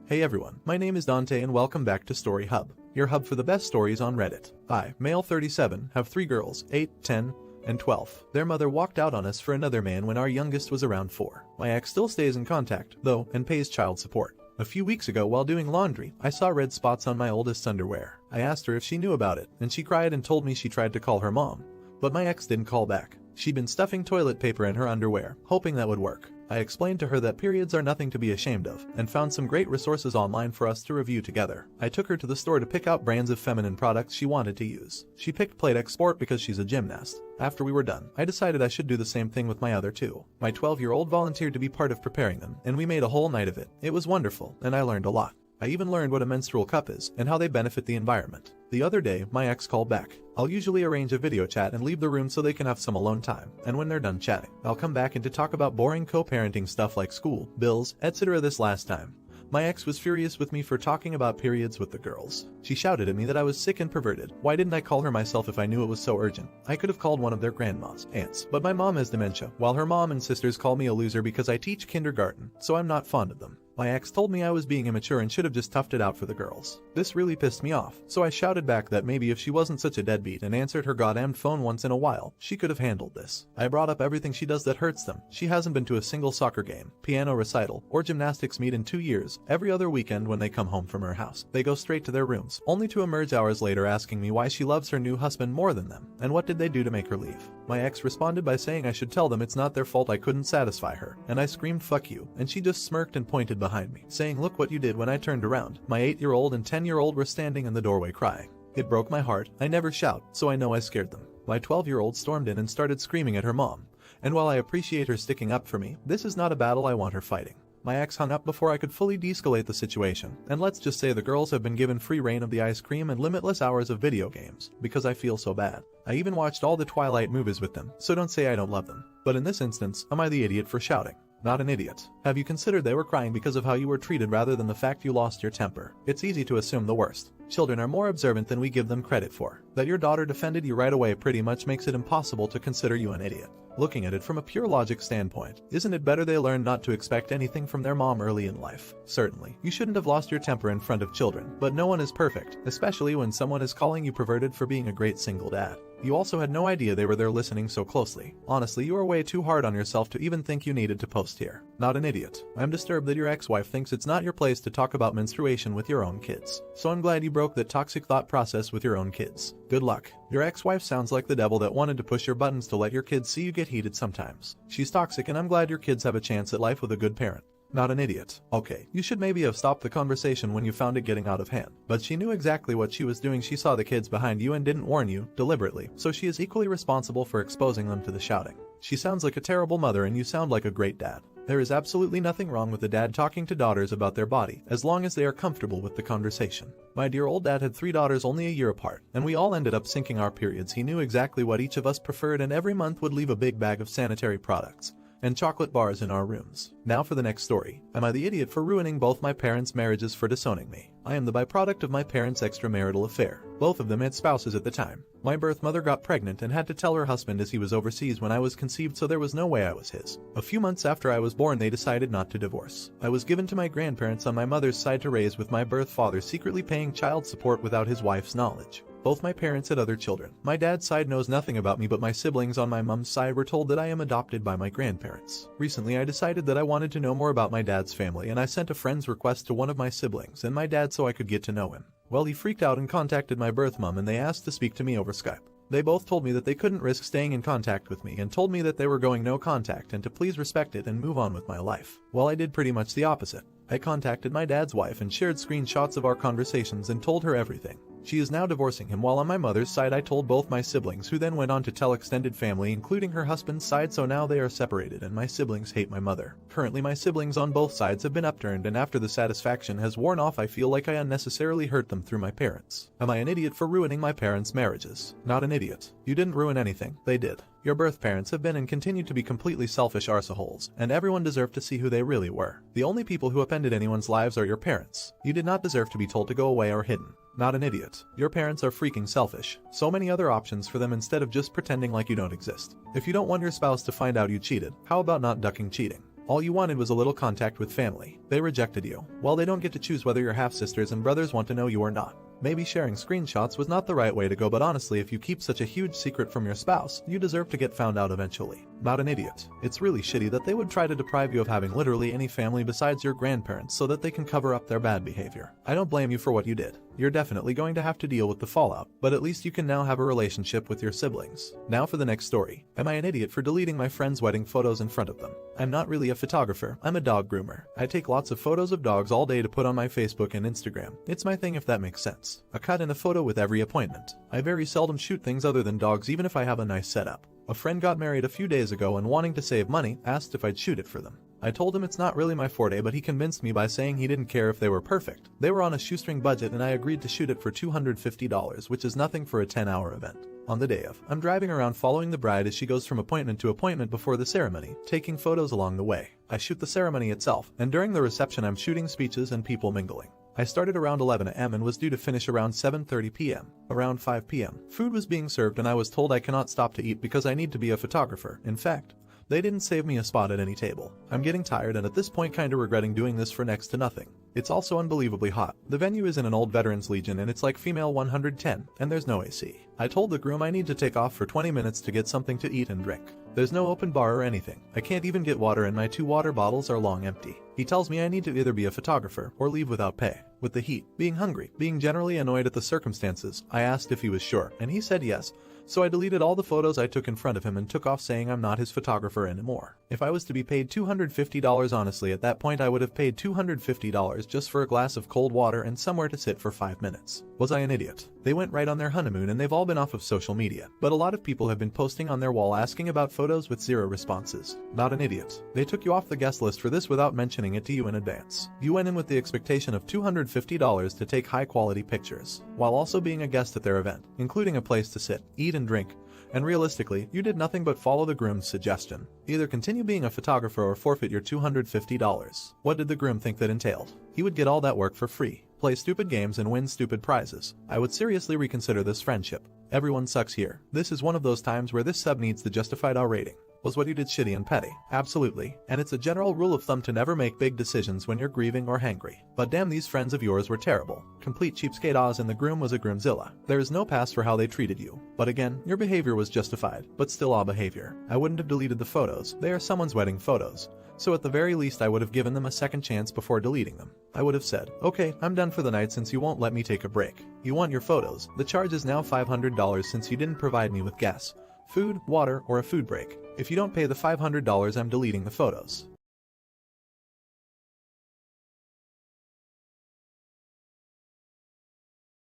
Hey everyone, my name is Dante and welcome back to Story Hub, your hub for the best stories on Reddit. I, male 37, have 3 girls, 8, 10, and 12. Their mother walked out on us for another man when our youngest was around 4. My ex still stays in contact, though, and pays child support. A few weeks ago while doing laundry, I saw red spots on my oldest's underwear. I asked her if she knew about it, and she cried and told me she tried to call her mom. But my ex didn't call back. She'd been stuffing toilet paper in her underwear, hoping that would work. I explained to her that periods are nothing to be ashamed of, and found some great resources online for us to review together. I took her to the store to pick out brands of feminine products she wanted to use. She picked Playtex Sport because she's a gymnast. After we were done, I decided I should do the same thing with my other 2. My 12-year-old volunteered to be part of preparing them, and we made a whole night of it. It was wonderful, and I learned a lot. I even learned what a menstrual cup is, and how they benefit the environment. The other day, my ex called back. I'll usually arrange a video chat and leave the room so they can have some alone time, and when they're done chatting, I'll come back and to talk about boring co-parenting stuff like school, bills, etc. This last time, my ex was furious with me for talking about periods with the girls. She shouted at me that I was sick and perverted. Why didn't I call her myself if I knew it was so urgent? I could have called one of their grandmas, aunts, but my mom has dementia, while her mom and sisters call me a loser because I teach kindergarten, so I'm not fond of them. My ex told me I was being immature and should have just toughed it out for the girls. This really pissed me off, so I shouted back that maybe if she wasn't such a deadbeat and answered her goddamned phone once in a while, she could have handled this. I brought up everything she does that hurts them. She hasn't been to a single soccer game, piano recital, or gymnastics meet in 2 years. Every other weekend when they come home from her house, they go straight to their rooms, only to emerge hours later asking me why she loves her new husband more than them, and what did they do to make her leave. My ex responded by saying I should tell them it's not their fault I couldn't satisfy her, and I screamed fuck you, and she just smirked and pointed behind me, saying look what you did. When I turned around, my 8-year-old and 10-year-old were standing in the doorway crying. It broke my heart. I never shout, so I know I scared them. My 12-year-old stormed in and started screaming at her mom, and while I appreciate her sticking up for me, this is not a battle I want her fighting. My ex hung up before I could fully de-escalate the situation, and let's just say the girls have been given free reign of the ice cream and limitless hours of video games, because I feel so bad. I even watched all the Twilight movies with them, so don't say I don't love them. But in this instance, am I the idiot for shouting? Not an idiot. Have you considered they were crying because of how you were treated rather than the fact you lost your temper? It's easy to assume the worst. Children are more observant than we give them credit for. That your daughter defended you right away pretty much makes it impossible to consider you an idiot. Looking at it from a pure logic standpoint, isn't it better they learn not to expect anything from their mom early in life? Certainly, you shouldn't have lost your temper in front of children, but no one is perfect, especially when someone is calling you perverted for being a great single dad. You also had no idea they were there listening so closely. Honestly, you are way too hard on yourself to even think you needed to post here. Not an idiot. I'm disturbed that your ex-wife thinks it's not your place to talk about menstruation with your own kids. So I'm glad you broke that toxic thought process with your own kids. Good luck. Your ex-wife sounds like the devil that wanted to push your buttons to let your kids see you get heated sometimes. She's toxic, and I'm glad your kids have a chance at life with a good parent. Not an idiot. Okay, you should maybe have stopped the conversation when you found it getting out of hand. But she knew exactly what she was doing. She saw the kids behind you and didn't warn you, deliberately, so she is equally responsible for exposing them to the shouting. She sounds like a terrible mother and you sound like a great dad. There is absolutely nothing wrong with a dad talking to daughters about their body, as long as they are comfortable with the conversation. My dear old dad had 3 daughters only a year apart, and we all ended up syncing our periods. He knew exactly what each of us preferred and every month would leave a big bag of sanitary products and chocolate bars in our rooms. Now for the next story. Am I the idiot for ruining both my parents' marriages for disowning me? I am the byproduct of my parents' extramarital affair. Both of them had spouses at the time. My birth mother got pregnant and had to tell her husband as he was overseas when I was conceived, so there was no way I was his. A few months after I was born, they decided not to divorce. I was given to my grandparents on my mother's side to raise, with my birth father secretly paying child support without his wife's knowledge. Both my parents had other children. My dad's side knows nothing about me, but my siblings on my mom's side were told that I am adopted by my grandparents. Recently I decided that I wanted to know more about my dad's family, and I sent a friend's request to one of my siblings and my dad so I could get to know him. Well, he freaked out and contacted my birth mom, and they asked to speak to me over Skype. They both told me that they couldn't risk staying in contact with me and told me that they were going no contact and to please respect it and move on with my life. Well, I did pretty much the opposite. I contacted my dad's wife and shared screenshots of our conversations and told her everything. She is now divorcing him, while on my mother's side I told both my siblings, who then went on to tell extended family including her husband's side, so now they are separated and my siblings hate my mother. Currently my siblings on both sides have been upturned, and after the satisfaction has worn off I feel like I unnecessarily hurt them through my parents. Am I an idiot for ruining my parents' marriages? Not an idiot. You didn't ruin anything, they did. Your birth parents have been and continue to be completely selfish arseholes, and everyone deserved to see who they really were. The only people who upended anyone's lives are your parents. You did not deserve to be told to go away or hidden. Not an idiot. Your parents are freaking selfish. So many other options for them instead of just pretending like you don't exist. If you don't want your spouse to find out you cheated, how about not ducking cheating? All you wanted was a little contact with family. They rejected you. Well, they don't get to choose whether your half-sisters and brothers want to know you or not. Maybe sharing screenshots was not the right way to go, but honestly, if you keep such a huge secret from your spouse, you deserve to get found out eventually. Not an idiot. It's really shitty that they would try to deprive you of having literally any family besides your grandparents so that they can cover up their bad behavior. I don't blame you for what you did. You're definitely going to have to deal with the fallout, but at least you can now have a relationship with your siblings. Now for the next story. Am I an idiot for deleting my friend's wedding photos in front of them? I'm not really a photographer, I'm a dog groomer. I take lots of photos of dogs all day to put on my Facebook and Instagram. It's my thing, if that makes sense. A cut and a photo with every appointment. I very seldom shoot things other than dogs, even if I have a nice setup. A friend got married a few days ago and, wanting to save money, asked if I'd shoot it for them. I told him it's not really my forte, but he convinced me by saying he didn't care if they were perfect. They were on a shoestring budget and I agreed to shoot it for $250, which is nothing for a 10-hour event. On the day of, I'm driving around following the bride as she goes from appointment to appointment before the ceremony, taking photos along the way. I shoot the ceremony itself, and during the reception I'm shooting speeches and people mingling. I started around 11 a.m. and was due to finish around 7:30 p.m. Around 5 p.m., food was being served and I was told I cannot stop to eat because I need to be a photographer. In fact, they didn't save me a spot at any table. I'm getting tired and at this point kinda regretting doing this for next to nothing. It's also unbelievably hot. The venue is in an old Veterans Legion and it's like female 110, and there's no AC. I told the groom I need to take off for 20 minutes to get something to eat and drink. There's no open bar or anything. I can't even get water and my 2 water bottles are long empty. He tells me I need to either be a photographer or leave without pay. With the heat, being hungry, being generally annoyed at the circumstances, I asked if he was sure, and he said yes. So I deleted all the photos I took in front of him and took off, saying I'm not his photographer anymore. If I was to be paid $250, honestly at that point I would have paid $250 just for a glass of cold water and somewhere to sit for 5 minutes. Was I an idiot? They went right on their honeymoon and they've all been off of social media, but a lot of people have been posting on their wall asking about photos with 0 responses. Not an idiot. They took you off the guest list for this without mentioning it to you in advance. You went in with the expectation of $250 to take high quality pictures, while also being a guest at their event, including a place to sit, eat and drink, and realistically, you did nothing but follow the groom's suggestion. Either continue being a photographer or forfeit your $250. What did the groom think that entailed? He would get all that work for free, play stupid games and win stupid prizes. I would seriously reconsider this friendship. Everyone sucks here. This is one of those times where this sub needs the justified R rating. Was what you did shitty and petty? Absolutely. And it's a general rule of thumb to never make big decisions when you're grieving or hangry. But damn, these friends of yours were terrible. Complete cheapskate Oz, and the groom was a groomzilla. There is no pass for how they treated you. But again, your behavior was justified, but still all behavior. I wouldn't have deleted the photos. They are someone's wedding photos. So at the very least I would have given them a second chance before deleting them. I would have said, okay, I'm done for the night since you won't let me take a break. You want your photos. The charge is now $500 since you didn't provide me with gas, food, water, or a food break. If you don't pay the $500, I'm deleting the photos.